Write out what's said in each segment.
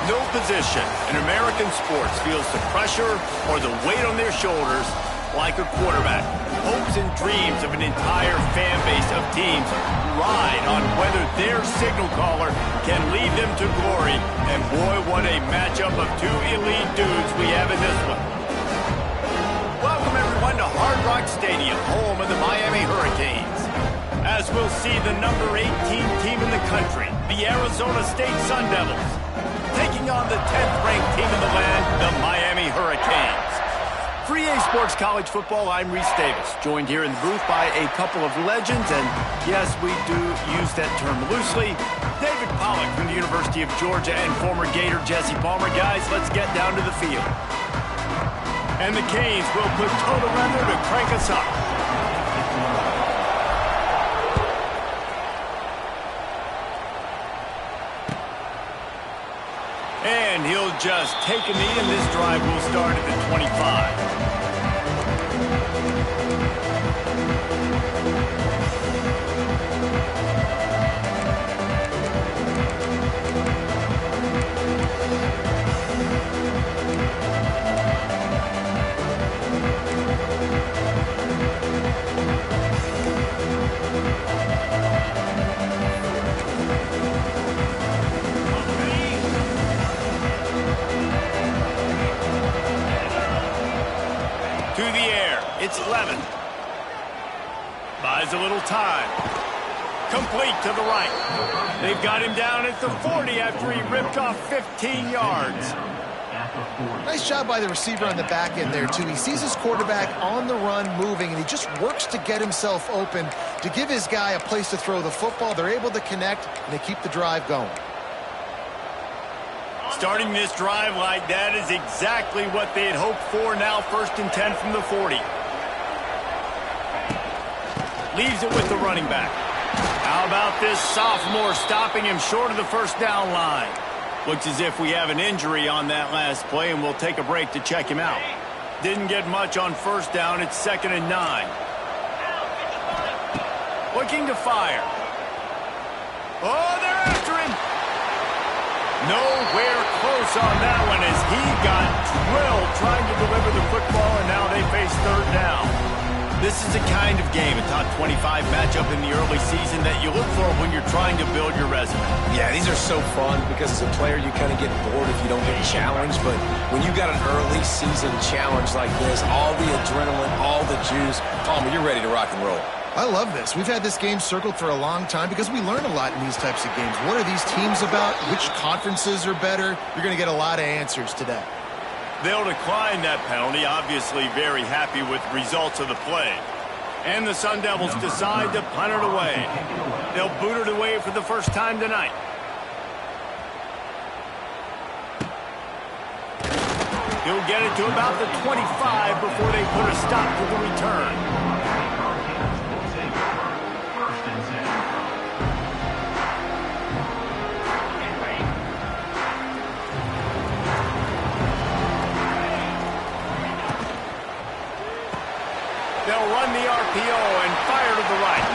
No position in American sports feels the pressure or the weight on their shoulders like a quarterback. Hopes and dreams of an entire fan base of teams ride on whether their signal caller can lead them to glory. And boy, what a matchup of two elite dudes we have in this one. Welcome everyone to Hard Rock Stadium, home of the Miami Hurricanes. As we'll see the number 18 team in the country, the Arizona State Sun Devils, taking on the 10th-ranked team in the land, the Miami Hurricanes. For EA Sports College Football, I'm Reese Davis, joined here in the booth by a couple of legends, and yes, we do use that term loosely. David Pollack from the University of Georgia and former Gator Jesse Palmer. Guys, let's get down to the field. And the Canes will put total weather to crank us up. And he'll just take a knee, and this drive will start at the 25. To the air, it's Levin. Buys a little time. Complete to the right. They've got him down at the 40 after he ripped off 15 yards. Nice job by the receiver on the back end there, too. He sees his quarterback on the run moving, and he just works to get himself open to give his guy a place to throw the football. They're able to connect, and they keep the drive going. Starting this drive like that is exactly what they had hoped for. Now 1st and 10 from the 40. Leaves it with the running back. How about this sophomore stopping him short of the first down line? Looks as if we have an injury on that last play, and we'll take a break to check him out. Didn't get much on first down. It's 2nd and 9. Looking to fire. Oh, they're after him. Nowhere close on that one as he got drilled trying to deliver the football, and now they face 3rd down. This is a kind of game, a top 25 matchup in the early season that you look for when you're trying to build your resume. Yeah, these are so fun because as a player you kind of get bored if you don't get challenged, but when you got an early season challenge like this, all the adrenaline, all the juice, Palmer, you're ready to rock and roll. I love this. We've had this game circled for a long time because we learn a lot in these types of games. What are these teams about? Which conferences are better? You're going to get a lot of answers today. They'll decline that penalty, obviously very happy with the results of the play. And the Sun Devils decide to punt it away. They'll boot it away for the first time tonight. He'll get it to about the 25 before they put a stop to the return. They'll run the RPO and fire to the right.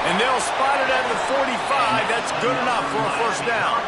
And they'll spot it at the 45. That's good enough for a first down.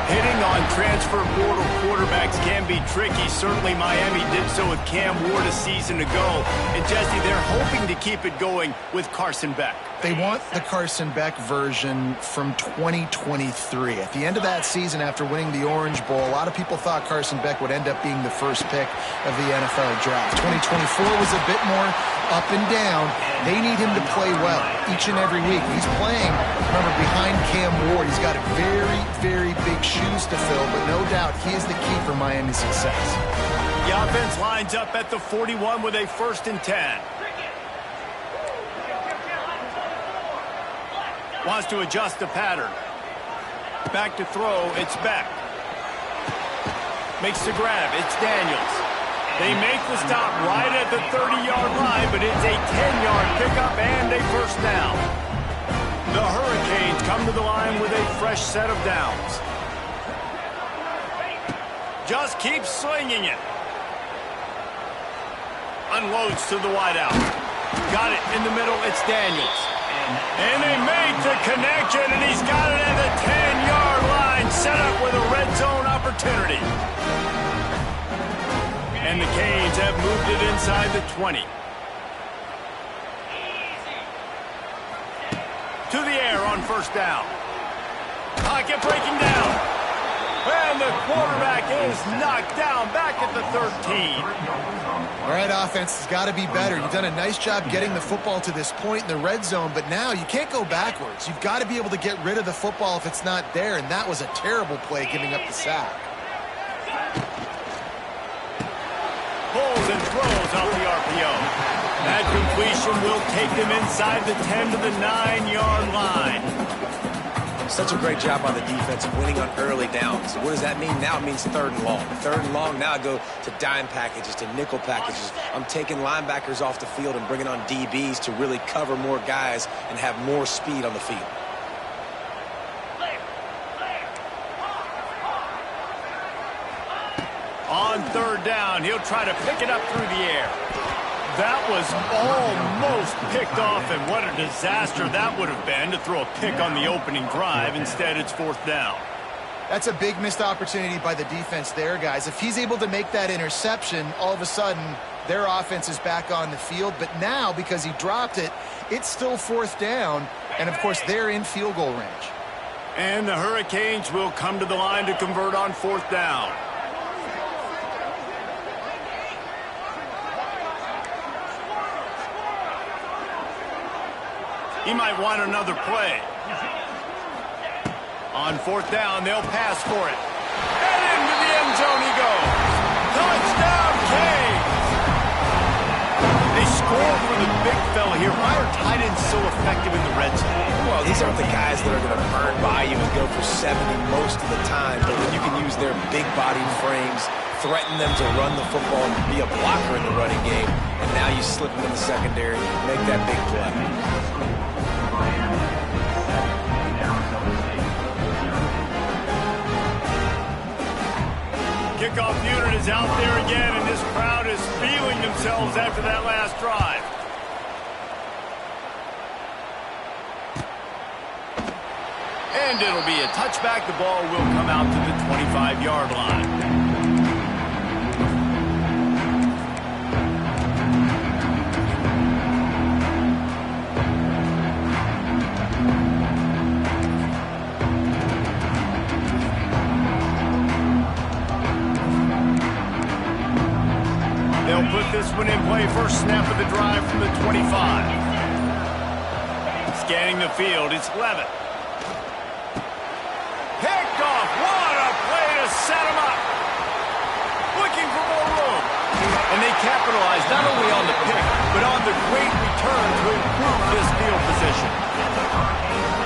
Hitting on transfer portal quarterbacks can be tricky. Certainly Miami did so with Cam Ward a season ago. And Jesse, they're hoping to keep it going with Carson Beck. They want the Carson Beck version from 2023. At the end of that season, after winning the Orange Bowl, a lot of people thought Carson Beck would end up being the first pick of the NFL draft. 2024 was a bit more up and down. They need him to play well each and every week. He's playing, remember, behind Cam Ward. He's got very, very big shoes to fill, but no doubt he is the key for Miami's success. The offense lines up at the 41 with a 1st and 10. Wants to adjust the pattern. Back to throw, it's Beck. Makes the grab, it's Daniels. They make the stop right at the 30-yard line, but it's a 10-yard pickup and a first down. The Hurricanes come to the line with a fresh set of downs. Just keeps slinging it. Unloads to the wideout. Got it in the middle, it's Daniels. And they make the connection, and he's got it at the 10-yard line, set up with a opportunity. And the Canes have moved it inside the 20. To the air on first down. Pocket breaking down. And the quarterback is knocked down back at the 13. All right, offense has got to be better. You've done a nice job getting the football to this point in the red zone, but now you can't go backwards. You've got to be able to get rid of the football if it's not there, and that was a terrible play giving up the sack. Pulls and throws off the RPO. That completion will take them inside the 10 to the 9-yard line. Such a great job on the defense winning on early downs. What does that mean? Now it means third and long. Third and long, now I go to dime packages, to nickel packages. I'm taking linebackers off the field and bringing on DBs to really cover more guys and have more speed on the field. On third down, he'll try to pick it up through the air. That was almost picked off, and what a disaster that would have been to throw a pick on the opening drive. Instead, it's fourth down. That's a big missed opportunity by the defense there, guys. If he's able to make that interception, all of a sudden, their offense is back on the field. But now, because he dropped it, it's still fourth down, and, of course, they're in field goal range. And the Hurricanes will come to the line to convert on fourth down. He might want another play. On fourth down, they'll pass for it. And into the end zone he goes. Touchdown, Canes! They score for the big fella here. Why are tight ends so effective in the red zone? Well, these aren't the guys that are going to burn by you and go for 70 most of the time. But when you can use their big-bodied frames, threaten them to run the football and be a blocker in the running game, and now you slip them in the secondary, make that big play. Kickoff unit is out there again, and this crowd is feeling themselves after that last drive. And it'll be a touchback. The ball will come out to the 25-yard line. They'll put this one in play. First snap of the drive from the 25. Scanning the field, it's Levitt. Picked off. What a play to set him up. Looking for more room. And they capitalize not only on the pick, but on the great return to improve this field position.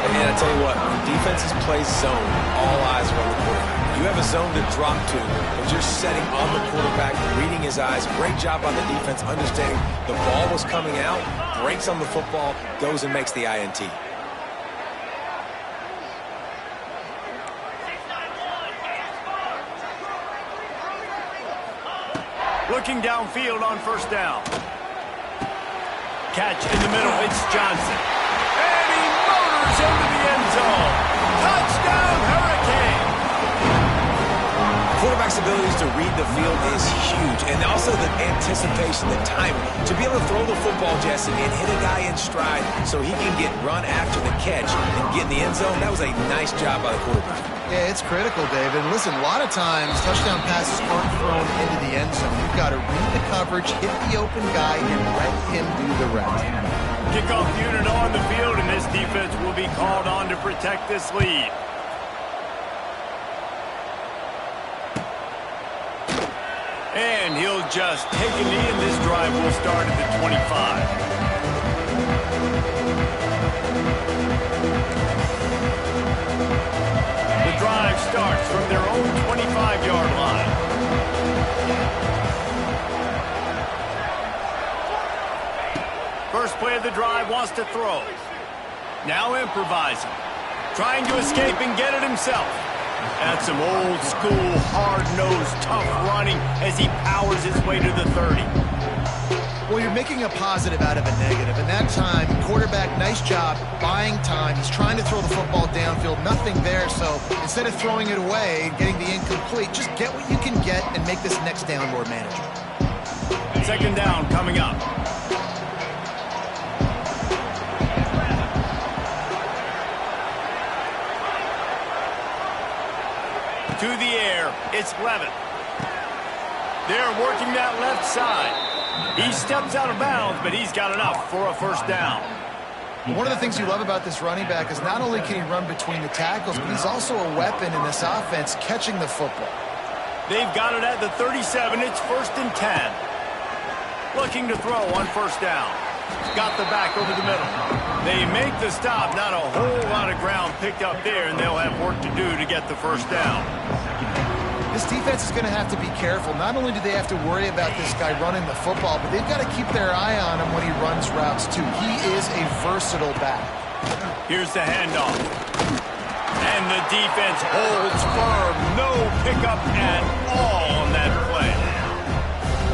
And I tell you what, when defenses play zone, all eyes are on the quarterback. You have a zone to drop to, but you're setting on the quarterback, reading his eyes. Great job on the defense, understanding the ball was coming out, breaks on the football, goes and makes the INT. Looking downfield on first down. Catch in the middle, it's Johnson. And he motors into the end zone. Touchdown, Hurricane! Quarterback's abilities to read the field is huge, and also the anticipation, the timing. To be able to throw the football, Jesse, and hit a guy in stride so he can get run after the catch and get in the end zone, that was a nice job by the quarterback. Yeah, it's critical, David. And listen, a lot of times touchdown passes aren't thrown into the end zone. You've got to read the coverage, hit the open guy, and let him do the rest. Kickoff unit on the field, and this defense will be called on to protect this lead. And he'll just take a knee, and this drive will start at the 25. The drive starts from their own 25-yard line. First play of the drive, wants to throw. Now improvising. Trying to escape and get it himself. That's some old-school, hard-nosed, tough running as he powers his way to the 30. Well, you're making a positive out of a negative. And that time, quarterback, nice job, buying time. He's trying to throw the football downfield. Nothing there, so instead of throwing it away and getting the incomplete, just get what you can get and make this next down more manageable. Second down coming up. To the air, it's Levitt. They're working that left side. He steps out of bounds, but he's got enough for a first down. One of the things you love about this running back is not only can he run between the tackles, but he's also a weapon in this offense catching the football. They've got it at the 37. It's 1st and 10. Looking to throw on first down. Got the back over the middle. They make the stop. Not a whole lot of ground picked up there, and they'll have work to do to get the first down. This defense is going to have to be careful. Not only do they have to worry about this guy running the football, but they've got to keep their eye on him when he runs routes, too. He is a versatile back. Here's the handoff. And the defense holds firm. No pickup at all on that play.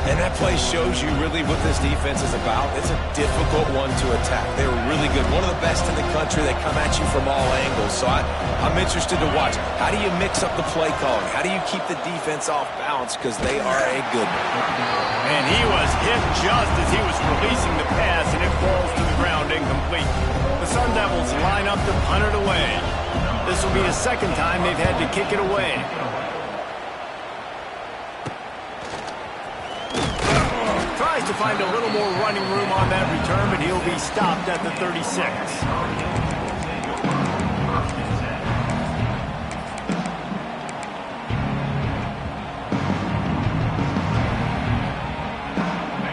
And that play shows you really what this defense is about. It's a difficult one to attack. They're really good. One of the best in the country. They come at you from all angles. So I'm interested to watch. How do you mix up the play calling? How do you keep the defense off balance? Because they are a good one. And he was hit just as he was releasing the pass, and it falls to the ground incomplete. The Sun Devils line up to punt it away. This will be the second time they've had to kick it away. Tries to find a little more running room on that return, but he'll be stopped at the 36.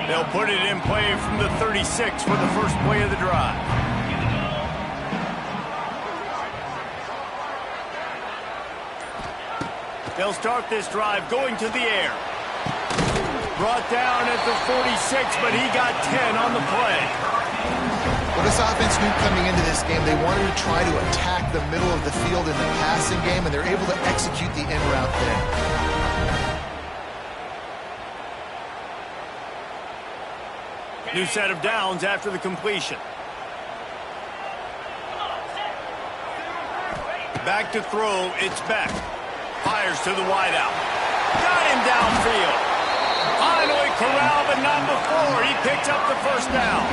They'll put it in play from the 36 for the first play of the drive. They'll start this drive going to the air. Brought down at the 46, but he got 10 on the play. Well, this offense knew coming into this game they wanted to try to attack the middle of the field in the passing game, and they're able to execute the in route there. New set of downs after the completion. Back to throw, it's Beck. Fires to the wideout. Got him downfield. Finally corralled, but not before. He picks up the first down.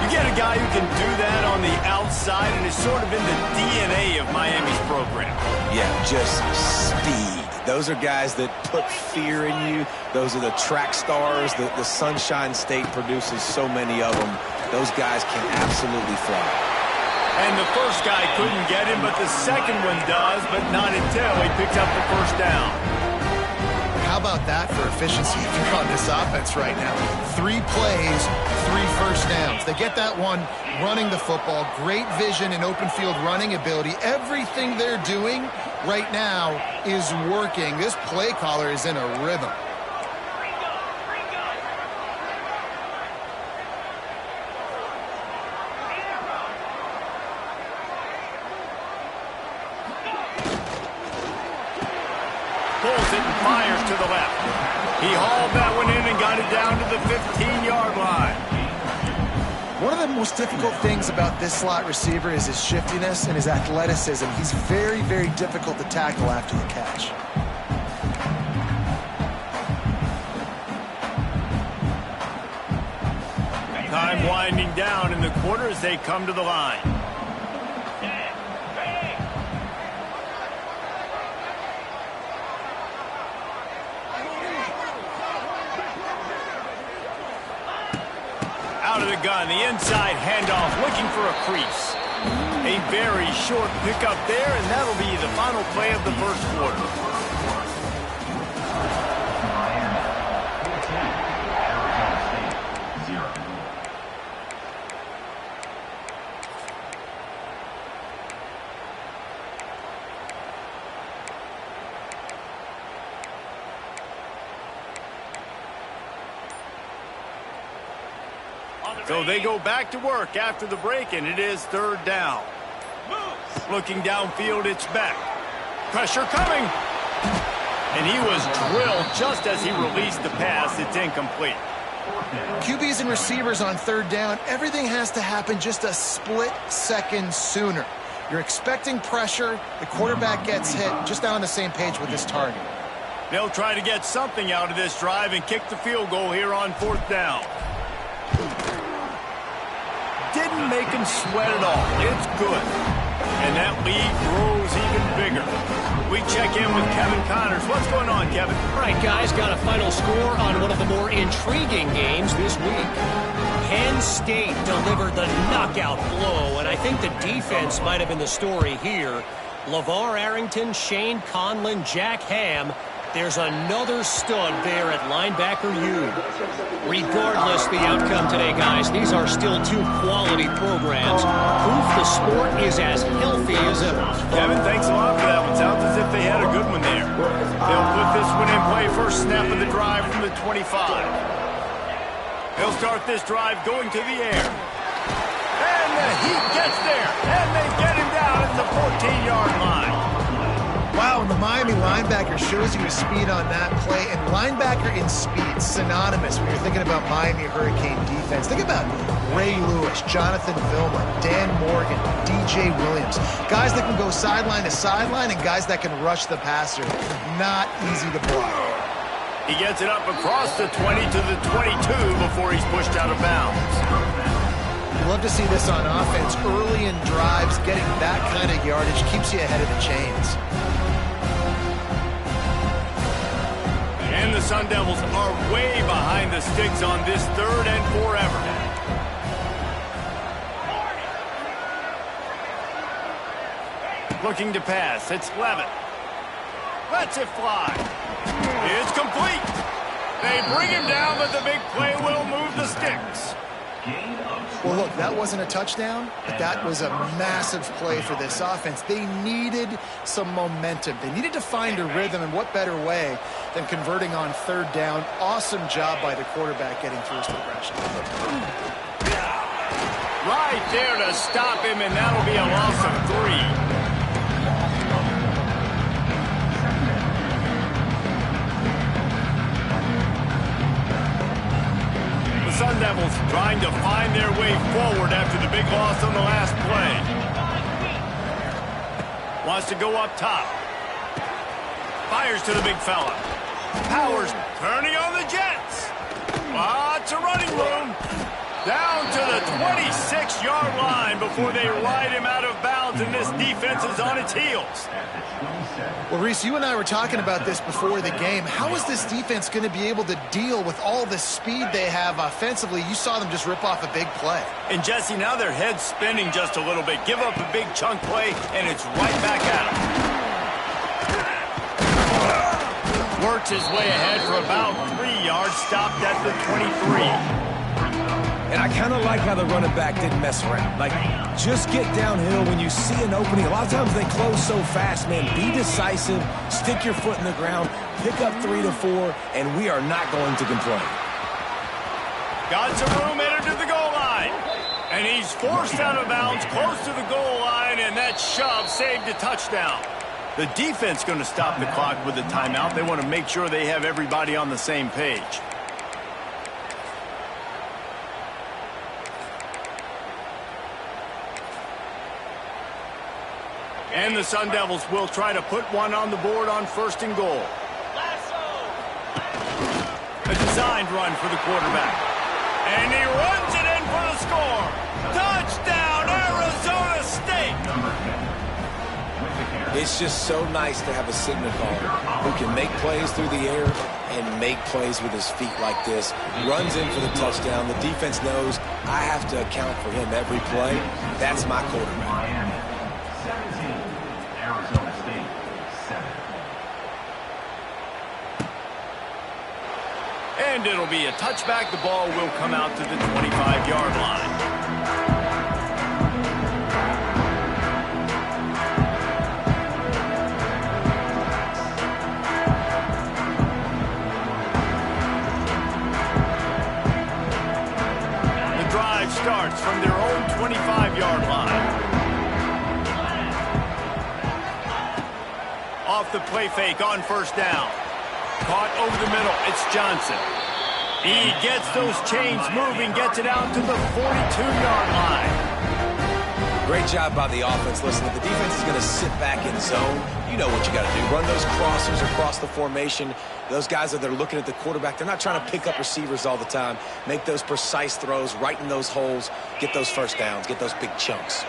You get a guy who can do that on the outside, and it's sort of in the DNA of Miami's program. Yeah, just speed. Those are guys that put fear in you. Those are the track stars. The Sunshine State produces so many of them. Those guys can absolutely fly. And the first guy couldn't get him, but the second one does, but not until he picked up the first down. How about that for efficiency if you're on this offense right now? 3 plays, 3 first downs. They get that one running the football. Great vision and open field running ability. Everything they're doing right now is working. This play caller is in a rhythm. Pulls it and fires to the left. He hauled that one in and got it down to the 15-yard line. One of the most difficult things about this slot receiver is his shiftiness and his athleticism. He's very, very difficult to tackle after the catch. Time winding down in the quarter as they come to the line. Out of the gun, the inside handoff, looking for a crease. A very short pickup there, and that'll be the final play of the first quarter. So they go back to work after the break, and it is third down. Looking downfield, it's Beck. Pressure coming. And he was drilled just as he released the pass. It's incomplete. QBs and receivers on third down, everything has to happen just a split second sooner. You're expecting pressure, the quarterback gets hit, just not on the same page with his target. They'll try to get something out of this drive and kick the field goal here on fourth down. Didn't make him sweat at all. It's good. And that lead grows even bigger. We check in with Kevin Connors. What's going on, Kevin? All right, guys, got a final score on one of the more intriguing games this week. Penn State delivered the knockout blow, and I think the defense might have been the story here. LeVar Arrington, Shane Conlon, Jack Ham. There's another stud there at linebacker U. Regardless the outcome today, guys, these are still two quality programs. Proof the sport is as healthy as ever. Kevin, thanks a lot for that one. Sounds as if they had a good one there. They'll put this one in play. First snap of the drive from the 25. They'll start this drive going to the air. And the Heat gets there. And they get him down at the 14-yard line. Wow, and the Miami linebacker shows you his speed on that play. And linebacker in speed, synonymous when you're thinking about Miami Hurricane defense. Think about Ray Lewis, Jonathan Vilma, Dan Morgan, DJ Williams. Guys that can go sideline to sideline and guys that can rush the passer. Not easy to block. He gets it up across the 20 to the 22 before he's pushed out of bounds. You love to see this on offense. Early in drives, getting that kind of yardage keeps you ahead of the chains. And the Sun Devils are way behind the sticks on this third and forever. Looking to pass. It's Levitt. Lets it fly. It's complete. They bring him down, but the big play will move the sticks. Well, look, that wasn't a touchdown, but that was a massive play for this offense. They needed some momentum. They needed to find a rhythm, and what better way than converting on third down. Awesome job by the quarterback getting through his progression. Right there to stop him, and that'll be a loss of 3. Sun Devils trying to find their way forward after the big loss on the last play. Wants to go up top. Fires to the big fella. Powers turning on the Jets. Lots of running room. Down to the 26-yard line before they ride him out of bounds, and this defense is on its heels. Well, Reese, you and I were talking about this before the game. How is this defense going to be able to deal with all the speed they have offensively? You saw them just rip off a big play. And, Jesse, now their head's spinning just a little bit. Give up a big chunk play, and it's right back at him. Works his way ahead for about 3 yards, stopped at the 23. And I kind of like how the running back didn't mess around. Like, just get downhill when you see an opening. A lot of times they close so fast, man. Be decisive, stick your foot in the ground, pick up 3 to 4, and we are not going to complain. Got some room, entered to the goal line. And he's forced out of bounds close to the goal line, and that shove saved a touchdown. The defense going to stop the clock with a timeout. They want to make sure they have everybody on the same page. And the Sun Devils will try to put one on the board on first and goal. A designed run for the quarterback. And he runs it in for the score. Touchdown, Arizona State! It's just so nice to have a signal caller who can make plays through the air and make plays with his feet like this. Runs in for the touchdown. The defense knows I have to account for him every play. That's my quarterback. And it'll be a touchback. The ball will come out to the 25-yard line. The drive starts from their own 25-yard line. Off the play fake on first down. Caught over the middle. It's Johnson. He gets those chains moving, gets it out to the 42-yard line. Great job by the offense. Listen, if the defense is going to sit back in zone, you know what you got to do. Run those crossers across the formation. Those guys that are looking at the quarterback, they're not trying to pick up receivers all the time. Make those precise throws, right in those holes, get those first downs, get those big chunks.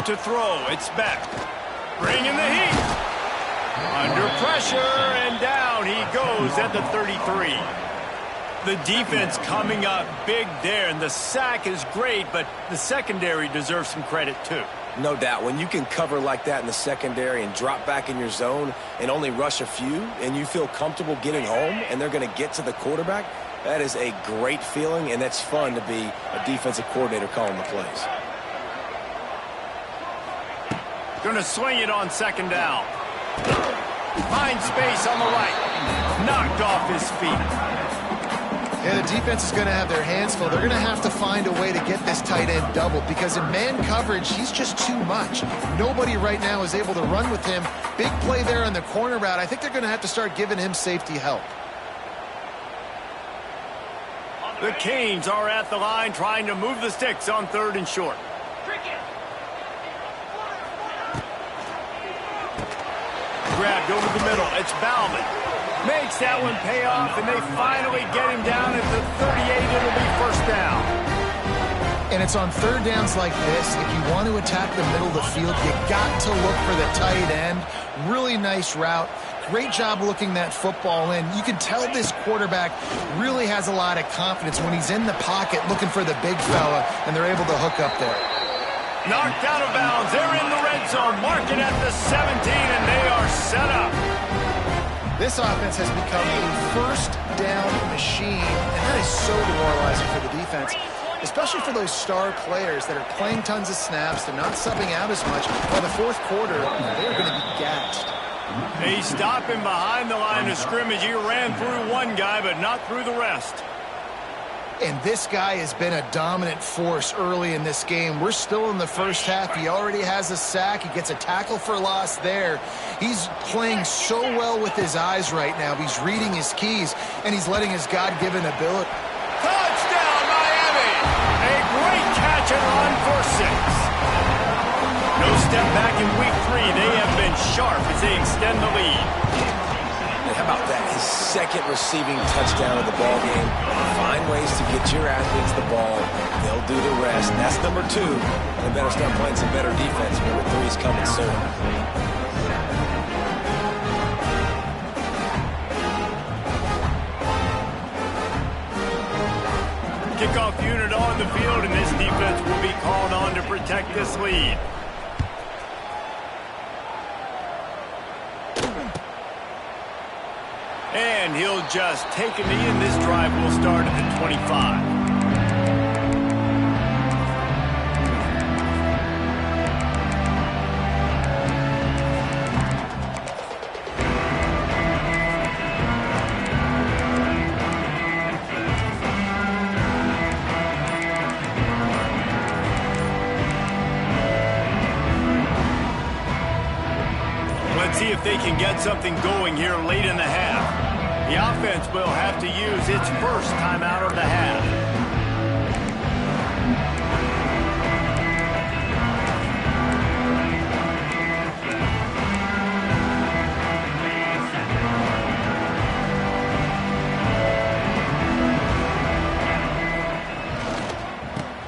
To throw, it's Beck. Bringing the heat. Under pressure, and down he goes at the 33. The defense coming up big there, and the sack is great, but the secondary deserves some credit too. No doubt. When you can cover like that in the secondary and drop back in your zone and only rush a few, and you feel comfortable getting home, and they're going to get to the quarterback, that is a great feeling, and that's fun to be a defensive coordinator calling the plays. Going to swing it on second down. Finds space on the right. Knocked off his feet. Yeah, the defense is going to have their hands full. They're going to have to find a way to get this tight end doubled because in man coverage, he's just too much. Nobody right now is able to run with him. Big play there on the corner route. I think they're going to have to start giving him safety help. The Canes are at the line trying to move the sticks on 3rd and short. Grabbed over the middle. It's Bauman. Makes that one pay off, and they finally get him down at the 38. It'll be first down. And it's on third downs like this. If you want to attack the middle of the field, you got to look for the tight end. Really nice route. Great job looking that football in. You can tell this quarterback really has a lot of confidence when he's in the pocket looking for the big fella, and they're able to hook up there. Knocked out of bounds. They're in the red zone. Mark it at the 17, and they are set up. This offense has become a first down machine, and that is so demoralizing for the defense, especially for those star players that are playing tons of snaps. They're not subbing out as much. By the fourth quarter, they're going to be gassed. They stop him behind the line of scrimmage. He ran through one guy, but not through the rest. And this guy has been a dominant force early in this game. We're still in the first half. He already has a sack. He gets a tackle for loss there. He's playing so well with his eyes right now. He's reading his keys, and he's letting his God-given ability. Touchdown, Miami! A great catch and run for 6. No step back in week 3. They have been sharp as they extend the lead. How about that? His second receiving touchdown of the ball game. Find ways to get your athletes the ball. They'll do the rest. That's number 2. They better start playing some better defense. Number 3 is coming soon. Kickoff unit on the field, and this defense will be called on to protect this lead. And he'll just take a knee, and this drive will start at the 25. Let's see if they can get something going here late in the half. The offense will have to use its first timeout of the half.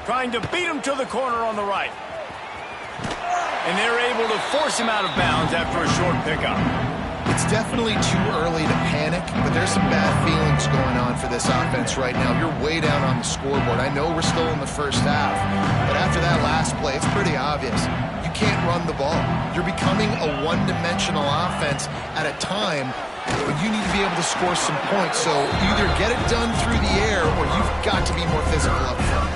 Trying to beat him to the corner on the right. And they're able to force him out of bounds after a short pickup. It's definitely too early to panic, but there's some bad feelings going on for this offense right now. You're way down on the scoreboard. I know we're still in the first half, but after that last play, it's pretty obvious. You can't run the ball. You're becoming a one-dimensional offense at a time when you need to be able to score some points. So either get it done through the air or you've got to be more physical up front.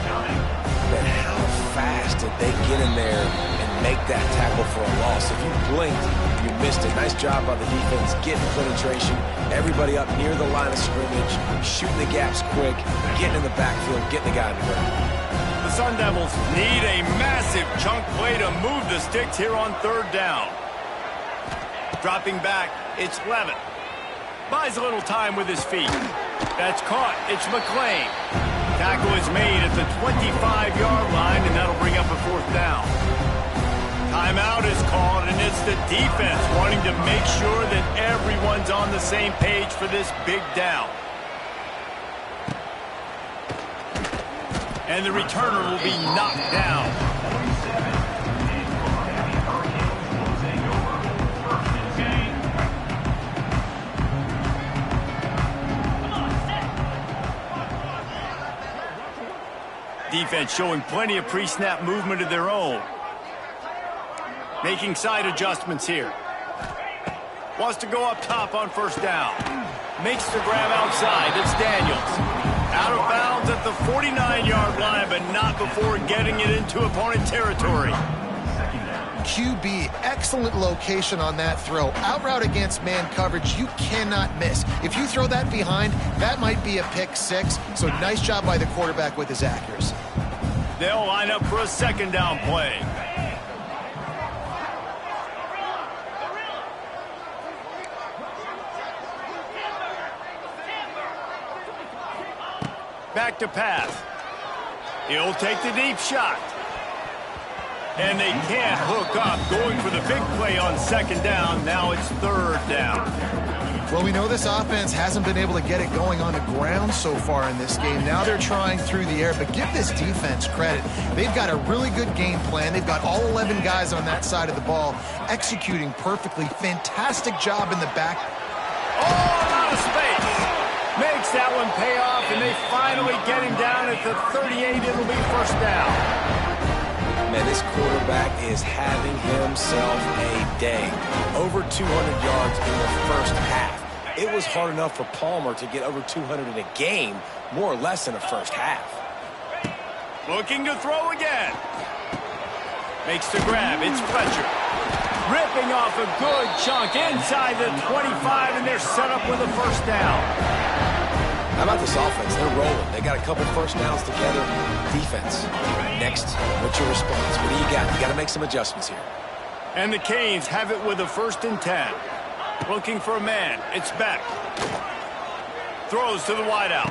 But how fast did they get in there and make that tackle for a loss? If you blinked, you missed it. Nice job by the defense, getting penetration. Everybody up near the line of scrimmage, shooting the gaps quick, getting in the backfield, getting the guy in the ground. The Sun Devils need a massive chunk play to move the sticks here on 3rd down. Dropping back, it's Levin. Buys a little time with his feet. That's caught. It's McLean. Tackle is made at the 25-yard line, and that'll bring up a 4th down. Timeout is called, and it's the defense wanting to make sure that everyone's on the same page for this big down. And the returner will be knocked down. Defense showing plenty of pre-snap movement of their own. Making side adjustments here. Wants to go up top on 1st down. Makes the grab outside. It's Daniels. Out of bounds at the 49-yard line, but not before getting it into opponent territory. QB, excellent location on that throw. Out route against man coverage, you cannot miss. If you throw that behind, that might be a pick 6. So nice job by the quarterback with his accuracy. They'll line up for a 2nd down play. Back to pass. He'll take the deep shot. And they can't hook up, going for the big play on 2nd down. Now it's 3rd down. Well, we know this offense hasn't been able to get it going on the ground so far in this game. Now they're trying through the air, but give this defense credit. They've got a really good game plan. They've got all 11 guys on that side of the ball executing perfectly. Fantastic job in the back. Oh, out of space. Makes that one pay off, and they finally get him down at the 38. It'll be 1st down. Man, this quarterback is having himself a day. Over 200 yards in the 1st half. It was hard enough for Palmer to get over 200 in a game, more or less in the 1st half. Looking to throw again. Makes the grab. It's Fletcher. Ripping off a good chunk inside the 25, and they're set up with a 1st down. How about this offense? They're rolling. They got a couple 1st downs together. Defense. Next, what's your response? What do you got? You got to make some adjustments here. And the Canes have it with a 1st and 10. Looking for a man. It's Beck. Throws to the wideout.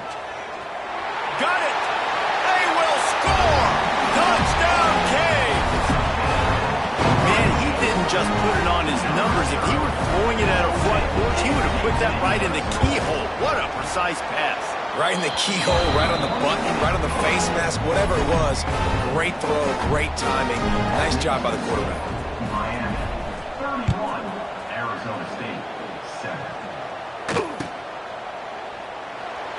Got it. They will score. Touchdown, Canes. Man, he didn't just put it on his numbers. If he were throwing it at a front porch, he would have put that right in the keyhole. What a precise pass. Right in the keyhole, right on the button, right on the face mask, whatever it was. Great throw, great timing. Nice job by the quarterback. Miami, 31, Arizona State, 7.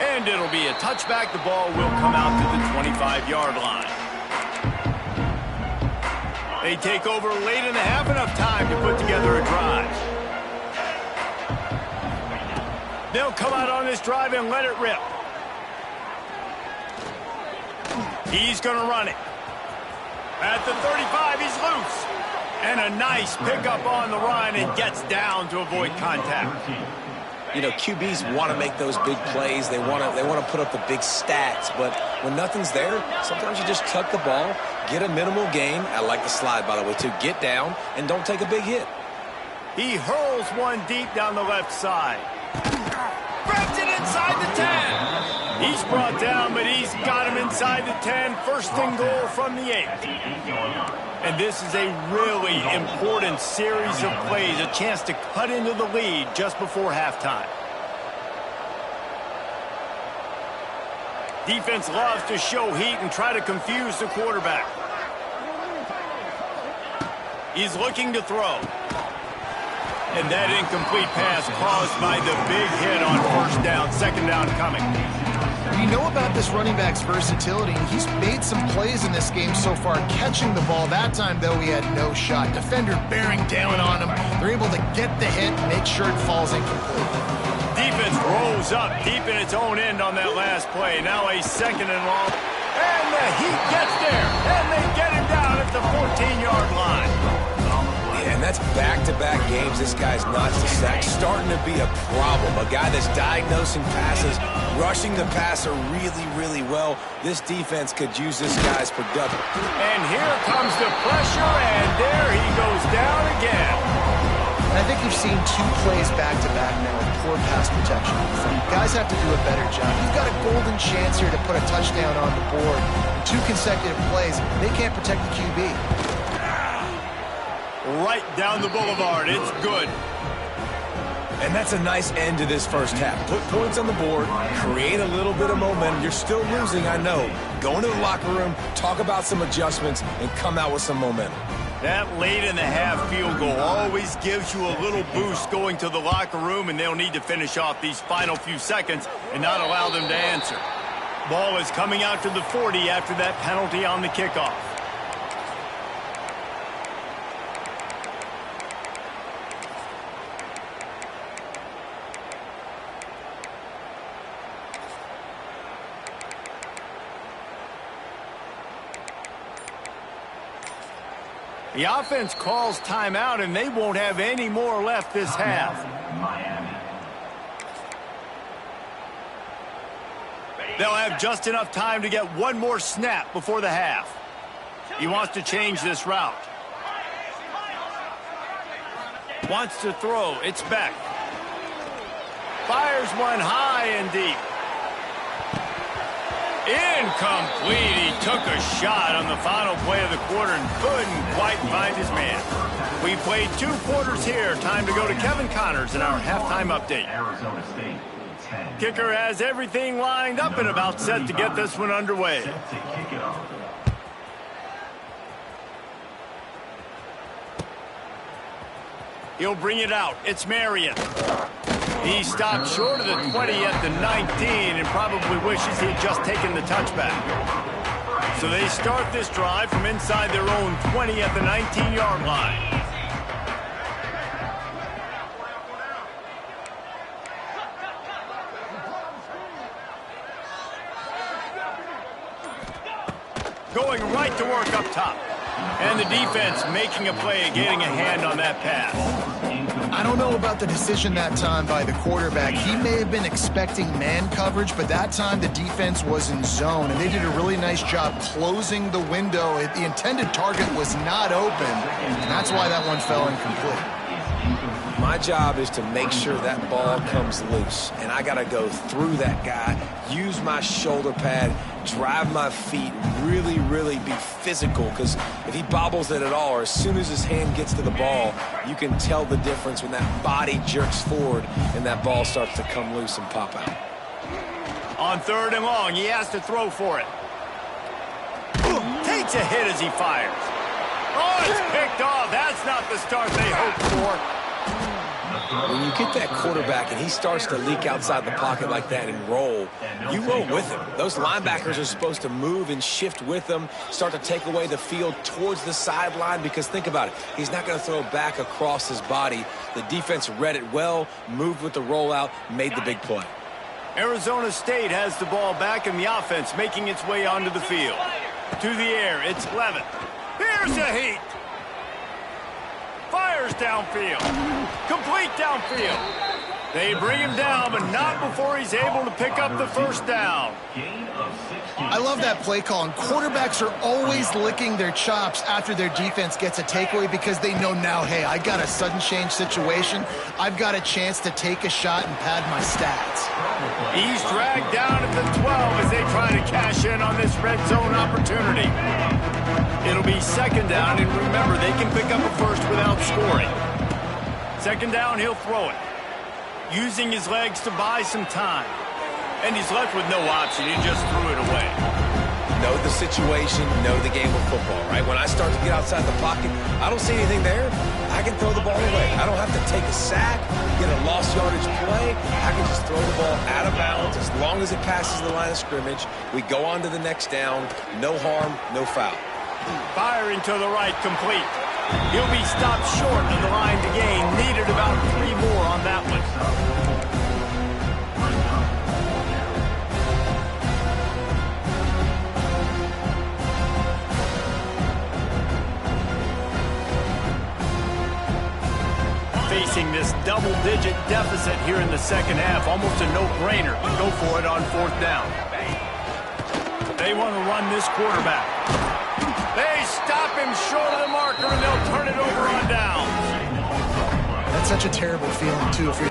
And it'll be a touchback. The ball will come out to the 25-yard line. They take over late in the half, enough time to put together a drive. They'll come out on this drive and let it rip. He's going to run it. At the 35, he's loose. And a nice pickup on the run and gets down to avoid contact. You know, QBs want to make those big plays. They want to put up the big stats. But when nothing's there, sometimes you just tuck the ball, get a minimal gain. I like the slide, by the way, too. Get down and don't take a big hit. He hurls one deep down the left side. Grabs it inside the 10. He's brought down, but he's got him inside the 10. 1st and goal from the 8. And this is a really important series of plays, a chance to cut into the lead just before halftime. Defense loves to show heat and try to confuse the quarterback. He's looking to throw. And that incomplete pass caused by the big hit on 1st down, 2nd down coming. We know about this running back's versatility. He's made some plays in this game so far, catching the ball. That time, though, he had no shot. Defender bearing down on him. They're able to get the hit and make sure it falls incomplete. Defense rolls up deep in its own end on that last play. Now a 2nd and long. And the heat gets there. And they get him down at the 14-yard line. Yeah, and that's back-to-back games. This guy's not the sack. Starting to be a problem. A guy that's diagnosing passes, rushing the passer really, really well. This defense could use this guy's production. And here comes the pressure, and there he goes down again. And I think you've seen 2 plays back-to-back now with poor pass protection. Guys have to do a better job. You've got a golden chance here to put a touchdown on the board. In 2 consecutive plays, they can't protect the QB. Right down the boulevard. It's good. And that's a nice end to this first half. Put points on the board, create a little bit of momentum. You're still losing, I know. Go into the locker room, talk about some adjustments, and come out with some momentum. That late in the half field goal always gives you a little boost going to the locker room, and they'll need to finish off these final few seconds and not allow them to answer. Ball is coming out to the 40 after that penalty on the kickoff. The offense calls timeout, and they won't have any more left this half. Miami. They'll have just enough time to get one more snap before the half. He wants to change this route. Wants to throw. It's Beck. Fires one high and deep. Incomplete. He took a shot on the final play of the quarter and couldn't quite find his man. We played 2 quarters here. Time to go to Kevin Connors in our halftime update. Arizona State, 10. Kicker has everything lined up and about set to get this one underway. Set to kick it off. He'll bring it out. It's Marion. He stopped short of the 20 at the 19 and probably wishes he had just taken the touchback. So they start this drive from inside their own 20 at the 19-yard line. Going right to work up top. And the defense making a play, getting a hand on that pass. I don't know about the decision that time by the quarterback. He may have been expecting man coverage, but that time the defense was in zone, and they did a really nice job closing the window. The intended target was not open, and that's why that one fell incomplete. My job is to make sure that ball comes loose, and I got to go through that guy, use my shoulder pad, drive my feet, really, really be physical, because if he bobbles it at all, or as soon as his hand gets to the ball, you can tell the difference when that body jerks forward and that ball starts to come loose and pop out. On 3rd and long, he has to throw for it. Takes a hit as he fires. Oh, it's picked off. That's not the start they hoped for. When you get that quarterback and he starts to leak outside the pocket like that and roll, you roll with him. Those linebackers are supposed to move and shift with him, start to take away the field towards the sideline, because think about it. He's not going to throw back across his body. The defense read it well, moved with the rollout, made the big play. Arizona State has the ball back, and the offense making its way onto the field. To the air, it's Levitt. Here's a heat. Fires downfield. Complete downfield. They bring him down, but not before he's able to pick up the first down. I love that play call, and quarterbacks are always licking their chops after their defense gets a takeaway, because they know now, hey, I got a sudden change situation. I've got a chance to take a shot and pad my stats. He's dragged down at the 12 as they try to cash in on this red zone opportunity. It'll be 2nd down, and remember, they can pick up a first without scoring. 2nd down, he'll throw it, using his legs to buy some time. And he's left with no option. He just threw it away. Know the situation, know the game of football, right? When I start to get outside the pocket, I don't see anything there. I can throw the ball away. I don't have to take a sack, get a lost yardage play. I can just throw the ball out of bounds as long as it passes the line of scrimmage. We go on to the next down. No harm, no foul. Firing to the right, complete. He'll be stopped short of the line to gain. Needed about 3 more on that one. Facing this double-digit deficit here in the 2nd half, almost a no-brainer to go for it on 4th down. They want to run this quarterback. They stop him short of the marker, and they'll turn it over on down. That's such a terrible feeling, too, if you're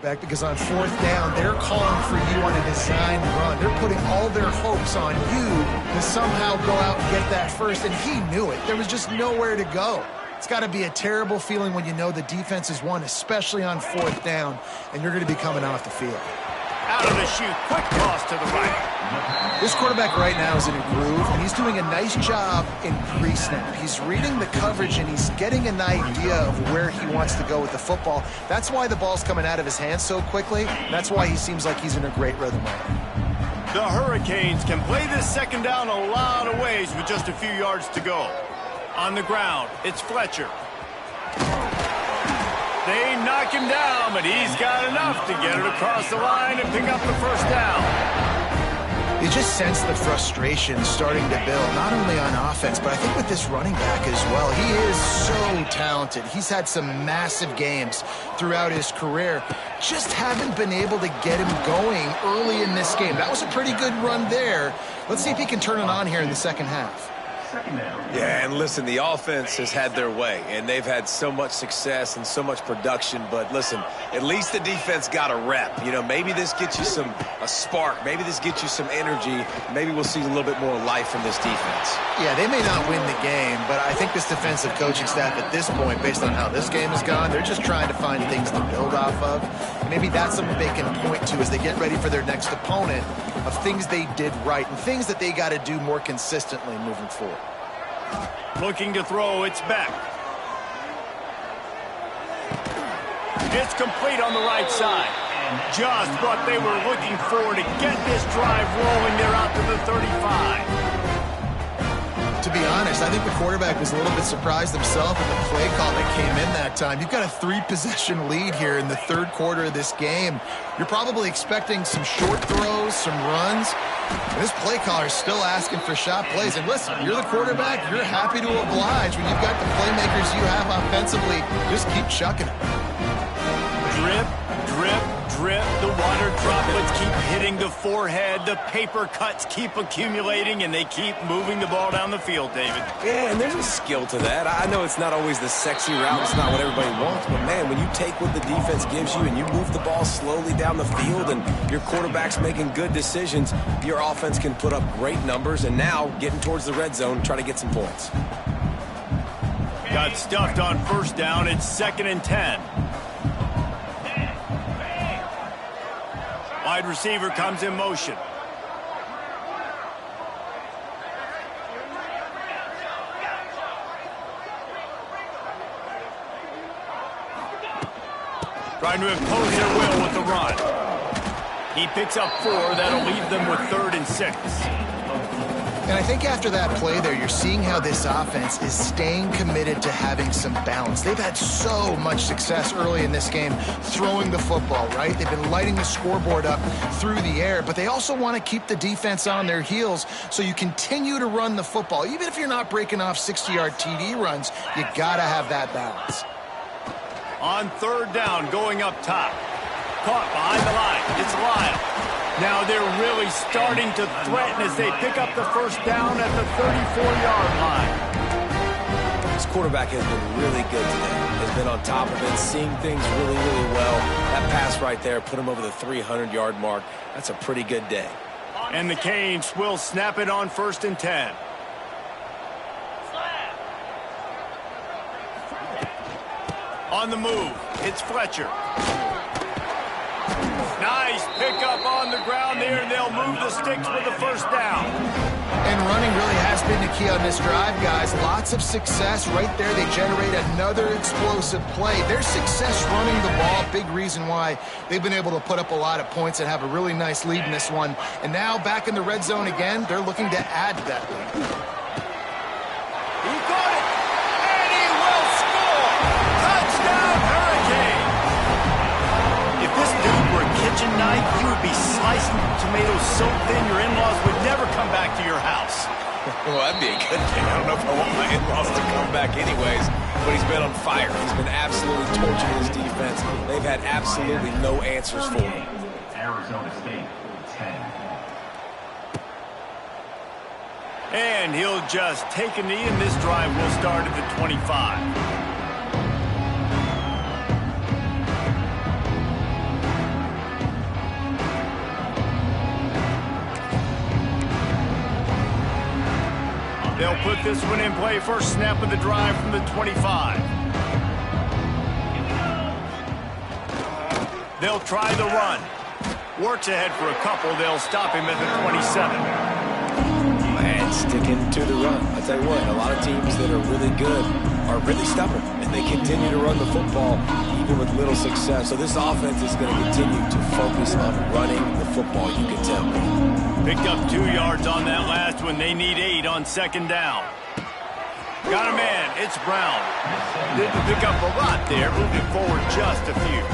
back, because on 4th down, they're calling for you on a design run. They're putting all their hopes on you to somehow go out and get that first, and he knew it. There was just nowhere to go. It's got to be a terrible feeling when you know the defense has won, especially on 4th down, and you're going to be coming off the field. Out of the chute, quick toss to the right. This quarterback right now is in a groove, and he's doing a nice job in pre-snap. He's reading the coverage, and he's getting an idea of where he wants to go with the football. That's why the ball's coming out of his hands so quickly. That's why he seems like he's in a great rhythm right now. The Hurricanes can play this second down a lot of ways with just a few yards to go. On the ground, it's Fletcher. They knock him down, but he's got enough to get it across the line and pick up the first down. You just sense the frustration starting to build, not only on offense, but I think with this running back as well. He is so talented. He's had some massive games throughout his career. Just haven't been able to get him going early in this game. That was a pretty good run there. Let's see if he can turn it on here in the second half. Yeah, and listen, the offense has had their way, and they've had so much success and so much production. But listen, at least the defense got a rep. You know, maybe this gets you a spark. Maybe this gets you some energy. Maybe we'll see a little bit more life from this defense. Yeah, they may not win the game, but I think this defensive coaching staff at this point, based on how this game has gone, they're just trying to find things to build off of. And maybe that's something they can point to as they get ready for their next opponent, of things they did right and things that they got to do more consistently moving forward. Looking to throw, it's back. It's complete on the right side. Just what they were looking for to get this drive rolling. They're out to the 35. To be honest, I think the quarterback was a little bit surprised himself at the play call that came in that time. You've got a 3-possession lead here in the third quarter of this game. You're probably expecting some short throws, some runs. And this play caller is still asking for shot plays. And listen, you're the quarterback. You're happy to oblige when you've got the playmakers you have offensively. Just keep chucking it. Drip, drip, drip. The water droplets keep hitting the forehead. The paper cuts keep accumulating, and they keep moving the ball down the field, David. Yeah, and there's a skill to that. I know it's not always the sexy route. It's not what everybody wants. But, man, when you take what the defense gives you and you move the ball slowly down the field and your quarterback's making good decisions, your offense can put up great numbers. And now getting towards the red zone, try to get some points. Got stuffed on first down. It's 2nd and 10. Wide receiver comes in motion. Trying to impose their will with the run. He picks up 4. That'll leave them with 3rd and 6. And I think after that play there, you're seeing how this offense is staying committed to having some balance. They've had so much success early in this game throwing the football, right? They've been lighting the scoreboard up through the air, but they also want to keep the defense on their heels so you continue to run the football. Even if you're not breaking off 60-yard TD runs, you got to have that balance. On 3rd down, going up top. Caught behind the line. It's Lyle. Now they're really starting to threaten as they pick up the first down at the 34-yard line. This quarterback has been really good today. Has been on top of it, seeing things really, really well. That pass right there put him over the 300-yard mark. That's a pretty good day. And the Canes will snap it on 1st and 10. On the move, it's Fletcher. Nice pickup on the ground there, and they'll move the sticks with the first down. And running really has been the key on this drive, guys. Lots of success right there. They generate another explosive play. Their success running the ball, big reason why they've been able to put up a lot of points and have a really nice lead in this one. And now back in the red zone again, they're looking to add to that lead. He got it, and he will score. Touchdown, Hurricane. If this dude were a kitchen knife, he would be slicing tomatoes so thin your in-laws would never come back to your house. Well, that'd be a good thing. I don't know if I want my in-laws to come back anyways, but he's been on fire. He's been absolutely torching his defense. They've had absolutely no answers for him. Arizona State, 10. And he'll just take a knee, and this drive will start at the 25. They'll put this one in play. First snap of the drive from the 25. They'll try the run. Works ahead for a couple. They'll stop him at the 27. Man, sticking to the run. I tell you what, a lot of teams that are really good are really stubborn, and they continue to run the football even with little success. So this offense is going to continue to focus on running the football, you can tell. Picked up 2 yards on that last one. They need 8 on second down. Got a man. It's Brown. Didn't pick up a lot there. Moving forward just a few.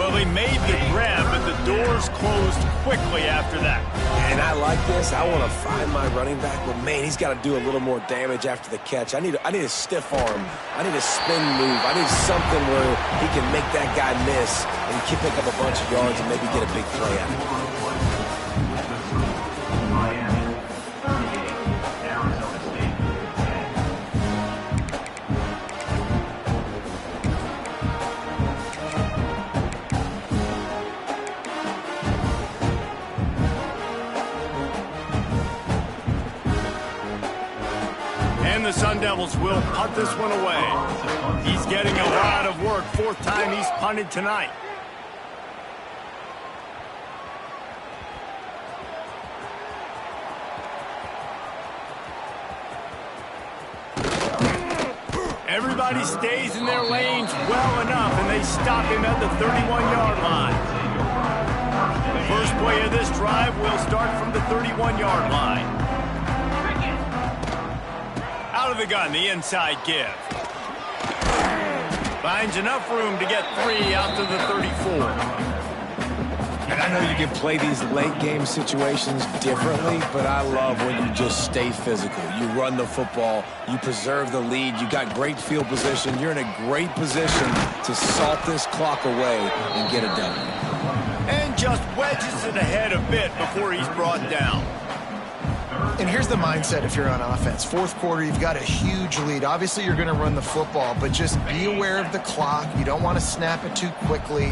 Well, he made the grab, but the doors closed quickly after that. And I like this. I want to find my running back, but man, he's got to do a little more damage after the catch. I need a stiff arm. I need a spin move. I need something where he can make that guy miss and he can pick up a bunch of yards and maybe get a big play out of it. The Sun Devils will punt this one away. He's getting a lot of work. 4th time he's punted tonight. Everybody stays in their lanes well enough, and they stop him at the 31-yard line. The first play of this drive will start from the 31-yard line. Out of the gun, the inside give. Finds enough room to get 3 out to the 34. And I know you can play these late game situations differently, but I love when you just stay physical. You run the football, you preserve the lead, you got great field position, you're in a great position to salt this clock away and get it done. And just wedges it ahead a bit before he's brought down. And here's the mindset if you're on offense. 4th quarter, you've got a huge lead. Obviously, you're going to run the football, but just be aware of the clock. You don't want to snap it too quickly.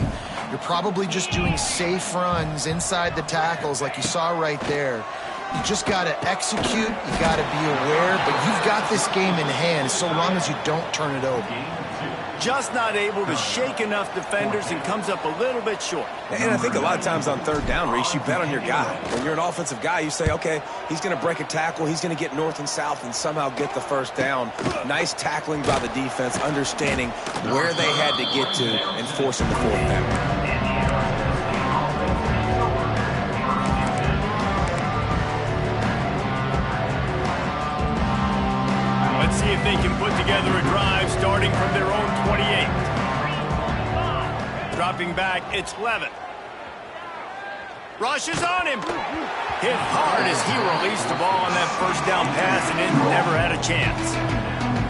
You're probably just doing safe runs inside the tackles like you saw right there. You just got to execute. You got to be aware, but you've got this game in hand so long as you don't turn it over. Just not able to shake enough defenders and comes up a little bit short. And I think a lot of times on 3rd down, Reese, you bet on your guy. When you're an offensive guy, you say, okay, he's going to break a tackle, he's going to get north and south and somehow get the 1st down. Nice tackling by the defense, understanding where they had to get to and forcing the 4th down. Let's see if they can put together a drive starting from their own 28. Dropping back, it's Levitt. Rushes on him. Hit hard as he released the ball on that 1st down pass and it never had a chance.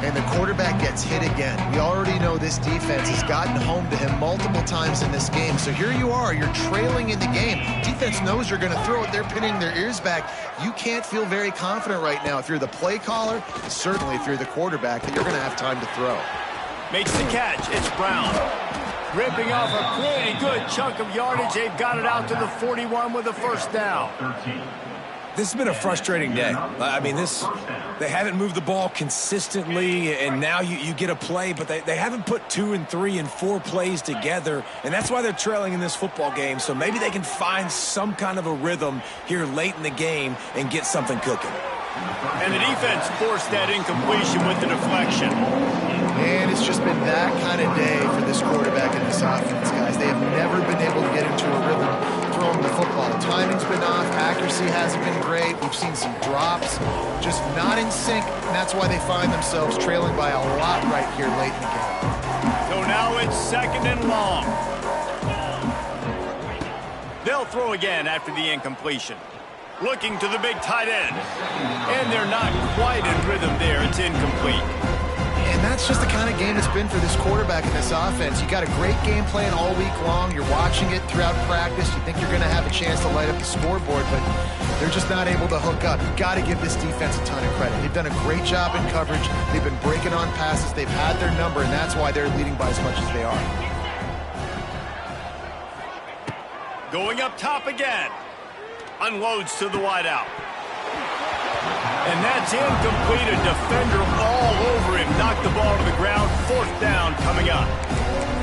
And the quarterback gets hit again. We already know this defense has gotten home to him multiple times in this game. So here you are, you're trailing in the game. Defense knows you're going to throw it. They're pinning their ears back. You can't feel very confident right now if you're the play caller, certainly if you're the quarterback, that you're going to have time to throw. Makes the catch. It's Brown. Ripping off a pretty good chunk of yardage. They've got it out to the 41 with a 1st down. This has been a frustrating day. I mean, they haven't moved the ball consistently, and now you get a play, but they haven't put 2 and 3 and 4 plays together, and that's why they're trailing in this football game. So maybe they can find some kind of a rhythm here late in the game and get something cooking. And the defense forced that incompletion with the deflection. And it's just been that kind of day for this quarterback and this offense, guys. They have never been able to get into a rhythm throwing the football. Timing's been off. Accuracy hasn't been great. We've seen some drops. Just not in sync, and that's why they find themselves trailing by a lot right here late in the game. So now it's 2nd and long. They'll throw again after the incompletion. Looking to the big tight end. And they're not quite in rhythm there. It's incomplete. And And that's just the kind of game it's been for this quarterback in this offense. You got a great game plan all week long. You're watching it throughout practice. You think you're going to have a chance to light up the scoreboard, but they're just not able to hook up. You've got to give this defense a ton of credit. They've done a great job in coverage. They've been breaking on passes. They've had their number, and that's why they're leading by as much as they are. Going up top again. Unloads to the wideout. And that's incomplete. A defender all over him. Knocked the ball to the ground. 4th down coming up.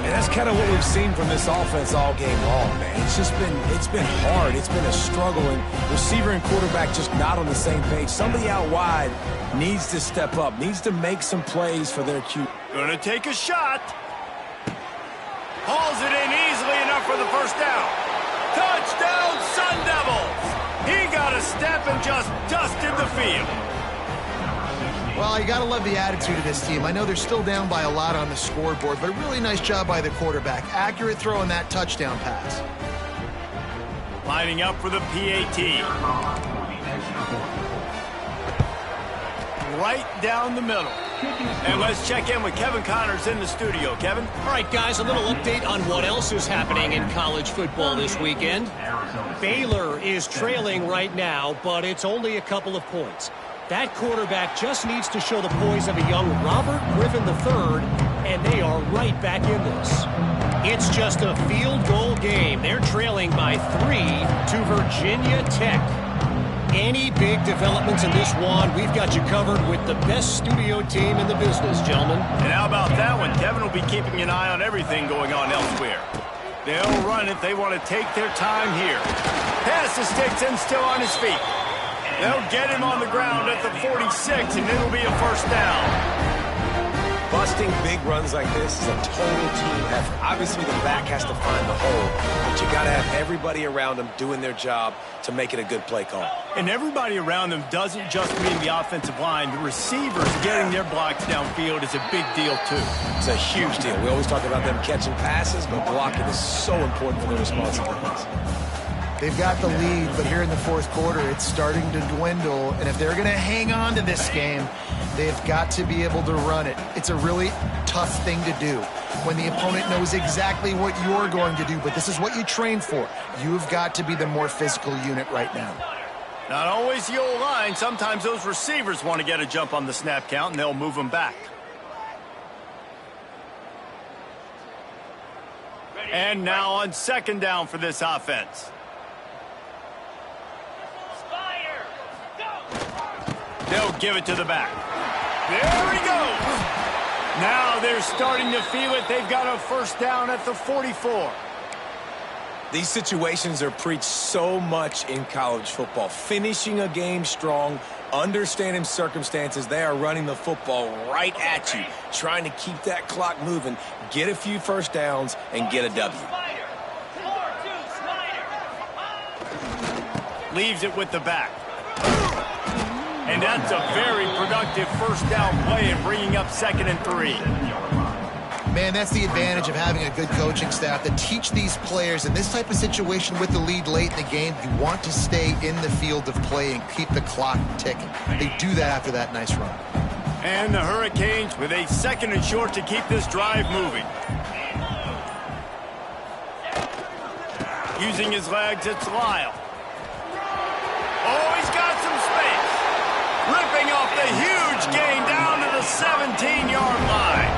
And that's kind of what we've seen from this offense all game long, man. It's been hard. It's been a struggle, and receiver and quarterback just not on the same page. Somebody out wide needs to step up, needs to make some plays for their QB. Gonna take a shot. Hauls it in easily enough for the 1st down. Touchdown, Sun Devils! He got a step and just dusted the field. Well, you got to love the attitude of this team. I know they're still down by a lot on the scoreboard, but a really nice job by the quarterback. Accurate throw on that touchdown pass. Lining up for the PAT. Right down the middle. And let's check in with Kevin Connors in the studio. Kevin? All right, guys, a little update on what else is happening in college football this weekend. Baylor is trailing right now, but it's only a couple of points. That quarterback just needs to show the poise of a young Robert Griffin III, and they are right back in this. It's just a field goal game. They're trailing by 3 to Virginia Tech. Any big developments in this one, we've got you covered with the best studio team in the business, gentlemen. And how about that one? Kevin will be keeping an eye on everything going on elsewhere. They'll run it. They want to take their time here. Pass to Stinson, still on his feet. They'll get him on the ground at the 46, and it'll be a 1st down. Busting big runs like this is a total team effort. Obviously, the back has to find the hole, but you got to have everybody around them doing their job to make it a good play call. And everybody around them doesn't just mean the offensive line. The receivers getting their blocks downfield is a big deal, too. It's a huge deal. We always talk about them catching passes, but blocking is so important for their responsibilities. They've got the lead, but here in the 4th quarter, it's starting to dwindle. And if they're going to hang on to this game, they've got to be able to run it. It's a really tough thing to do when the opponent knows exactly what you're going to do, but this is what you train for. You've got to be the more physical unit right now. Not always the old line. Sometimes those receivers want to get a jump on the snap count, and they'll move them back. And now on 2nd down for this offense. They'll give it to the back. There he goes. Now they're starting to feel it. They've got a 1st down at the 44. These situations are preached so much in college football. Finishing a game strong, understanding circumstances. They are running the football right at you, trying to keep that clock moving, get a few 1st downs, and get a W. Leaves it with the back. And that's a very productive 1st down play and bringing up 2nd and 3. Man, that's the advantage of having a good coaching staff that teach these players in this type of situation with the lead late in the game. You want to stay in the field of play and keep the clock ticking. They do that after that nice run. And the Hurricanes with a 2nd and short to keep this drive moving. Using his legs, it's Lyle. Oh, he's got some space. Ripping off the huge gain down to the 17-yard line.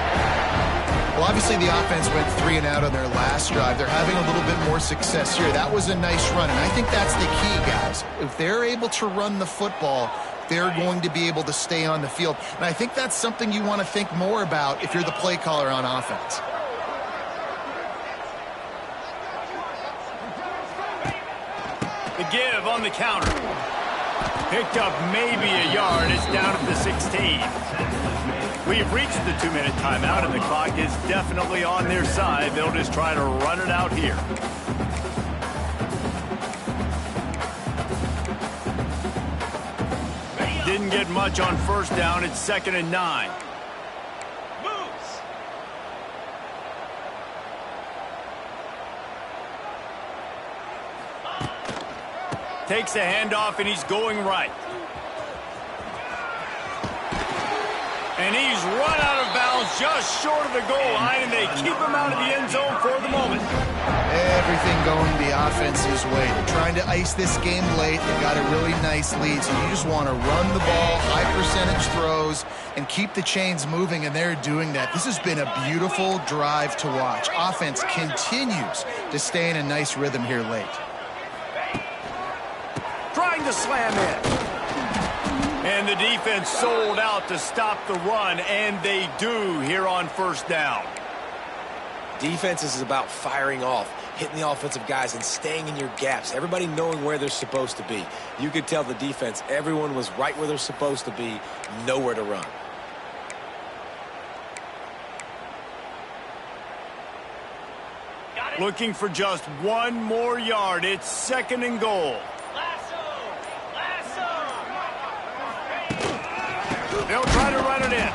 Well, obviously the offense went 3 and out on their last drive. They're having a little bit more success here. That was a nice run, and I think that's the key, guys. If they're able to run the football, they're going to be able to stay on the field. And I think that's something you want to think more about if you're the play caller on offense. The give on the counter. Picked up maybe a yard. It's down at the 16. We've reached the 2-minute timeout, and the clock is definitely on their side. They'll just try to run it out here. Didn't get much on 1st down. It's 2nd and 9. Takes a handoff, and he's going right. And he's run out of bounds just short of the goal line, and they keep him out of the end zone for the moment. Everything going the offense's way. They're trying to ice this game late. They got a really nice lead, so you just want to run the ball, high percentage throws, and keep the chains moving, and they're doing that. This has been a beautiful drive to watch. Offense continues to stay in a nice rhythm here late. Trying to slam in. And the defense sold out to stop the run, and they do here on first down. Defense is about firing off, hitting the offensive guys and staying in your gaps. Everybody knowing where they're supposed to be. You could tell the defense, everyone was right where they're supposed to be, nowhere to run. Looking for just one more yard. It's 2nd and goal. They'll try to run it in.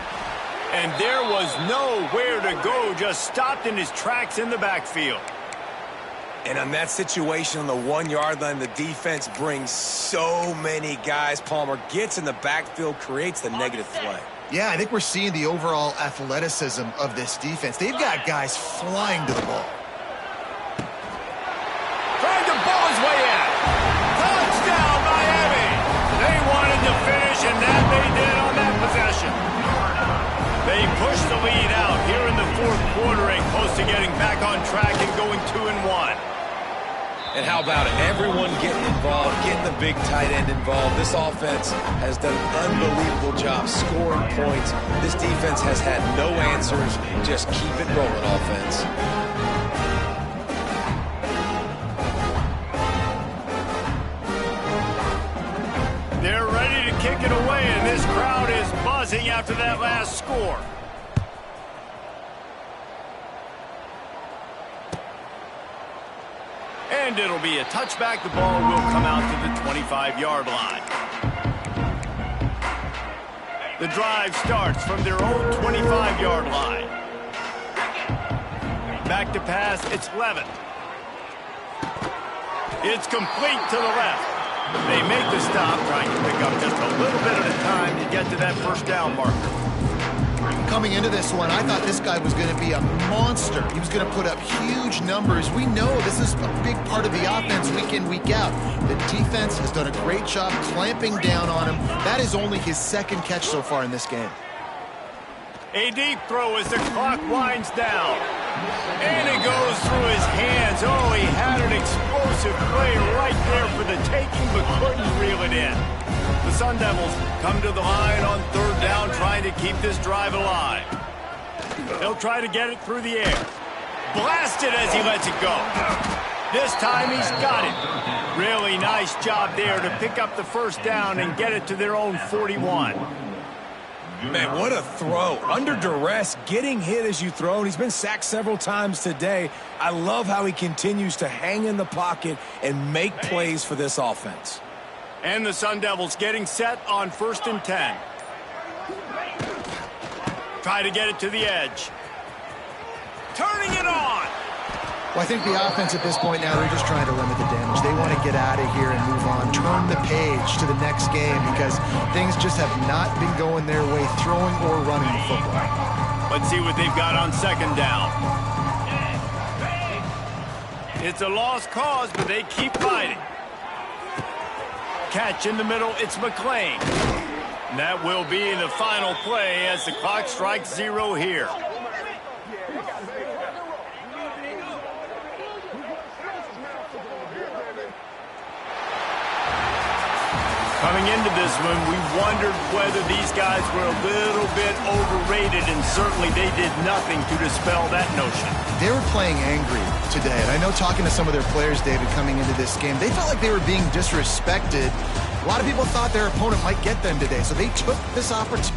And there was nowhere to go, just stopped in his tracks in the backfield. And on that situation on the 1-yard line, the defense brings so many guys. Palmer gets in the backfield, creates the negative play. Yeah, I think we're seeing the overall athleticism of this defense. They've got guys flying to the ball. Trying to ball his way in. Touchdown, Miami. They wanted to finish, and that they did on that possession. They pushed the lead out here in the 4th quarter and close to getting back on track and going 2-1. And how about it? Everyone getting involved, getting the big tight end involved. This offense has done an unbelievable job scoring points. This defense has had no answers. Just keep it rolling, offense. They're ready to kick it away, and this crowd is buzzing after that last score. And it'll be a touchback. The ball will come out to the 25-yard line. The drive starts from their own 25-yard line. Back to pass, it's Levin. It's complete to the left. They make the stop, trying to pick up just a little bit at a time to get to that first down marker. Coming into this one, I thought this guy was going to be a monster. He was going to put up huge numbers. We know this is a big part of the offense week in, week out. The defense has done a great job clamping down on him. That is only his 2nd catch so far in this game. A deep throw as the clock winds down. And it goes through his hands. Oh, he had an explosive play right there for the taking, but couldn't reel it in. The Sun Devils come to the line on 3rd down, trying to keep this drive alive. They'll try to get it through the air. Blasted as he lets it go. This time he's got it. Really nice job there to pick up the first down and get it to their own 41. Man, what a throw. Under duress, getting hit as you throw, and he's been sacked several times today. I love how he continues to hang in the pocket and make plays for this offense. And the Sun Devils getting set on 1st and 10. Try to get it to the edge. Turning it on. Well, I think the offense at this point now, they're just trying to limit the damage. They want to get out of here and move on, turn the page to the next game because things just have not been going their way, throwing or running the football. Let's see what they've got on 2nd down. It's a lost cause, but they keep fighting. Catch in the middle, it's McClain. And that will be the final play as the clock strikes 0 here. Coming into this one, we wondered whether these guys were a little bit overrated, and certainly they did nothing to dispel that notion. They were playing angry today, and I know talking to some of their players, David, coming into this game, they felt like they were being disrespected. A lot of people thought their opponent might get them today, so they took this opportunity